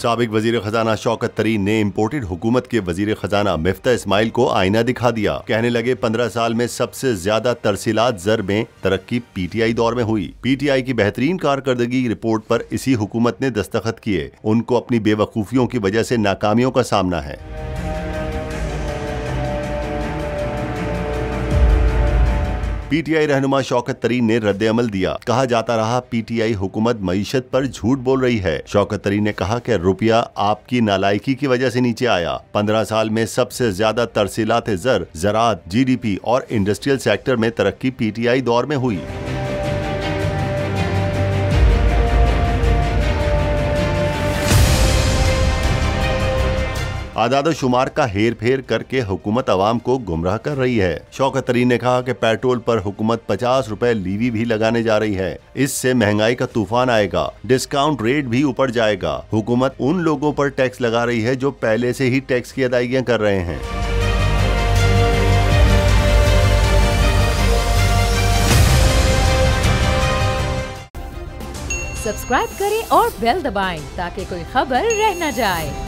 साबिक वजीर खजाना शौकत तरीन ने इम्पोर्टेड हुकूमत के वजीर खजाना मिफ्ता इस्माइल को आईना दिखा दिया। कहने लगे 15 साल में सबसे ज्यादा तरसीलात ज़र में तरक्की पीटीआई दौर में हुई। पीटीआई की बेहतरीन कारकर्दगी की रिपोर्ट पर इसी हुकूमत ने दस्तखत किए। उनको अपनी बेवकूफियों की वजह से नाकामियों का सामना है। पीटीआई रहनुमा शौकत तरीन ने रद्द-ए-अमल दिया। कहा जाता रहा पीटीआई हुकूमत मईशत पर झूठ बोल रही है। शौकत तरीन ने कहा कि रुपया आपकी नालायकी की वजह से नीचे आया। 15 साल में सबसे ज्यादा तरसीलात ज़र, ज़राअत, जीडीपी और इंडस्ट्रियल सेक्टर में तरक्की पीटीआई दौर में हुई। आदाद शुमार का हेर फेर करके हुकूमत अवाम को गुमराह कर रही है। शौकत तरीन ने कहा कि पेट्रोल पर हुकूमत 50 रुपए लीवी भी लगाने जा रही है। इससे महंगाई का तूफान आएगा, डिस्काउंट रेट भी ऊपर जाएगा। हुकूमत उन लोगों पर टैक्स लगा रही है जो पहले से ही टैक्स की अदायगियां कर रहे हैं। सब्सक्राइब करें और बेल दबाएं ताकि कोई खबर रह न जाए।